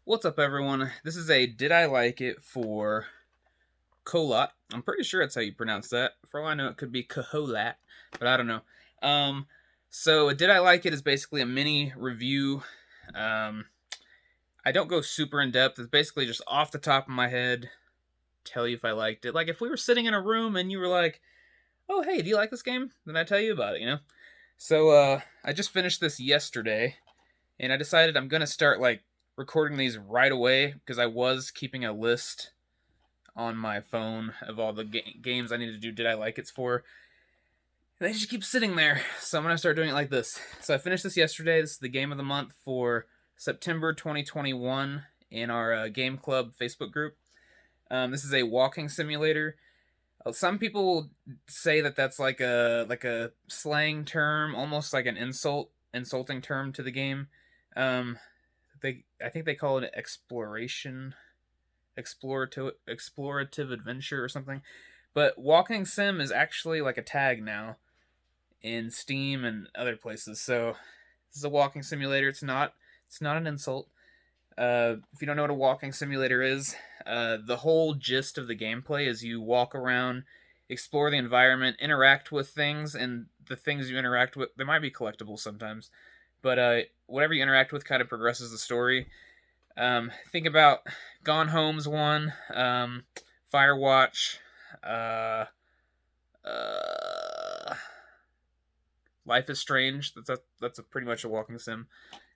What's up, everyone? This is a Did I Like It for Kholat. I'm pretty sure that's how you pronounce that. For all I know, it could be Kholat, but I don't know. Um, so Did I Like It is basically a mini review. Um, I don't go super in depth. It's basically just off the top of my head, tell you if I liked it. Like if we were sitting in a room and you were like, "Oh, hey, do you like this game?" Then I tell you about it. So I just finished this yesterday, and I decided I'm gonna start like recording these right away because I was keeping a list on my phone of all the games I need to do Did I Like It's for. And they just keep sitting there, so I'm gonna start doing it like this. So I finished this yesterday. This is the game of the month for September 2021 in our game club Facebook group. This is a walking simulator. Some people say that that's like a slang term, almost like an insulting term to the game. Um, I think they call it exploration, explorative adventure or something. But walking sim is actually like a tag now in Steam and other places. So this is a walking simulator. It's not an insult. If you don't know what a walking simulator is, the whole gist of the gameplay is you walk around, explore the environment, interact with things, and the things you interact with, they might be collectibles sometimes, but whatever you interact with kind of progresses the story. Think about Gone Home's one, Firewatch, uh, uh, Life is Strange. That's pretty much a walking sim.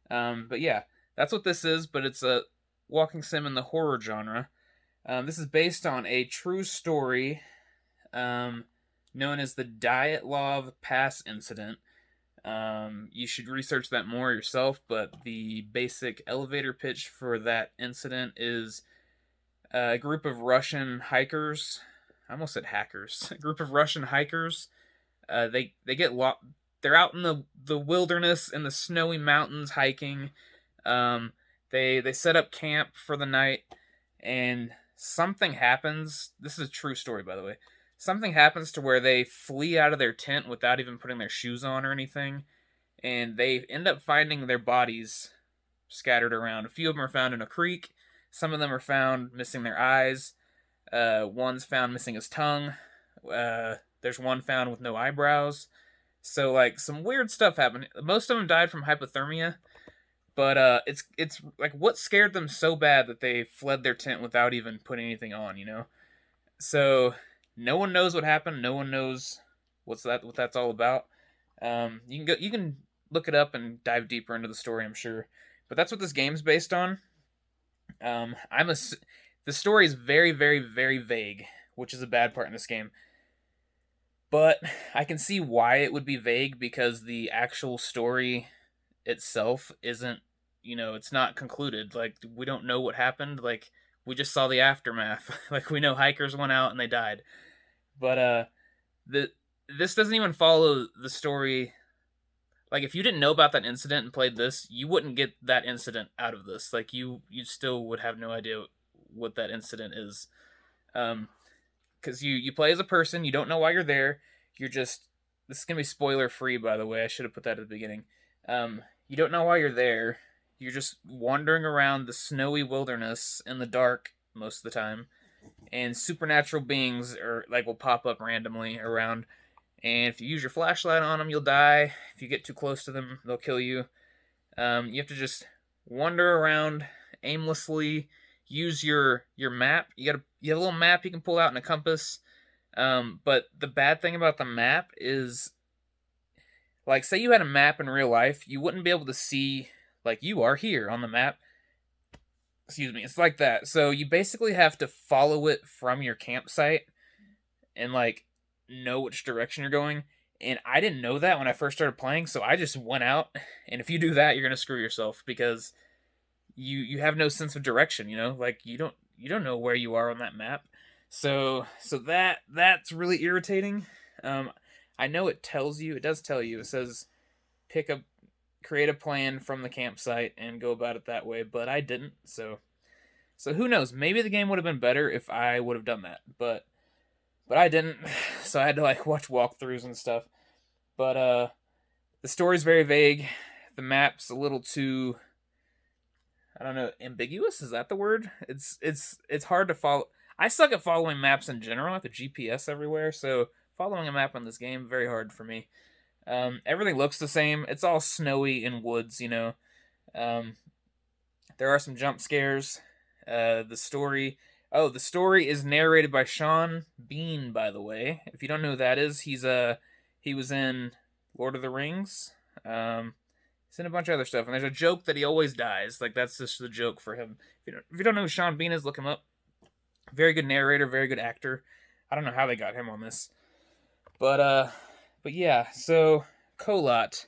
But yeah, that's what this is. But it's a walking sim in the horror genre. This is based on a true story um, known as the Dyatlov Pass incident. You should research that more yourself, but the basic elevator pitch for that incident is a group of Russian hikers. I almost said hackers. A group of Russian hikers. They get lost. They're out in the wilderness in the snowy mountains hiking. Um, they set up camp for the night, and something happens. This is a true story, by the way. Something happens to where they flee out of their tent without even putting their shoes on or anything, and they end up finding their bodies scattered around. A few of them are found in a creek. Some of them are found missing their eyes. One's found missing his tongue. There's one found with no eyebrows. So like some weird stuff happened. Most of them died from hypothermia, but it's like what scared them so bad that they fled their tent without even putting anything on. So no one knows what happened. No one knows what that's all about. You can look it up and dive deeper into the story, I'm sure. But that's what this game's based on. I'm a The story is very, very, very vague, which is a bad part in this game. But I can see why it would be vague because the actual story itself isn't, it's not concluded. Like we don't know what happened. Like we just saw the aftermath. Like we know hikers went out and they died. But the this doesn't even follow the story. Like if you didn't know about that incident and played this, you wouldn't get that incident out of this. Like you still would have no idea what that incident is. Because you play as a person, you don't know why you're there. You're just This is gonna be spoiler free, by the way. I should have put that at the beginning. You don't know why you're there. You're just wandering around the snowy wilderness in the dark most of the time, and supernatural beings will pop up randomly around. And if you use your flashlight on them, you'll die. If you get too close to them, they'll kill you. You have to just wander around aimlessly. Use your map. You have a little map you can pull out and a compass. But the bad thing about the map is, like, say you had a map in real life, you wouldn't be able to see, like, you are here on the map. Excuse me, it's like that. So you basically have to follow it from your campsite and, like, know which direction you're going. And I didn't know that when I first started playing, so I just went out. And if you do that, you're gonna screw yourself because you have no sense of direction. Like you don't know where you are on that map. So that's really irritating. I know it tells you. It does tell you. It says create a plan from the campsite and go about it that way. But I didn't. So who knows? Maybe the game would have been better if I would have done that. But I didn't. So I had to like watch walkthroughs and stuff. But the story's very vague. The map's a little too I don't know, ambiguous, is that the word? It's hard to follow. I suck at following maps in general. I have the GPS everywhere, so following a map in this game very hard for me. Everything looks the same. It's all snowy in woods, you know. Um, there are some jump scares. The story is narrated by Sean Bean, by the way. If you don't know who that is, he was in Lord of the Rings. He's in a bunch of other stuff, and there's a joke that he always dies. Like, that's just the joke for him. If you don't know who Sean Bean is, look him up. Very good narrator, very good actor. I don't know how they got him on this, but yeah. So Kholat,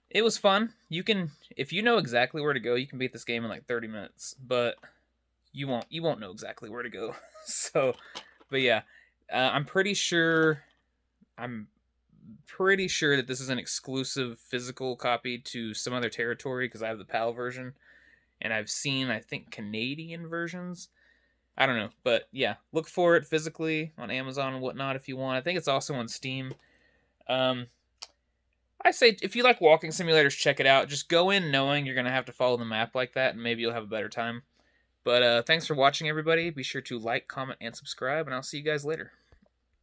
it was fun. You can, if you know exactly where to go, you can beat this game in like 30 minutes. But you won't know exactly where to go. So, but yeah, I'm pretty sure that this is an exclusive physical copy to some other territory because I have the PAL version, and I've seen, I think, Canadian versions. I don't know, but yeah, look for it physically on Amazon and whatnot if you want. I think it's also on Steam. Um, I say if you like walking simulators, check it out. Just go in knowing you're gonna have to follow the map like that, and maybe you'll have a better time. But thanks for watching, everybody. Be sure to like, comment, and subscribe, and I'll see you guys later.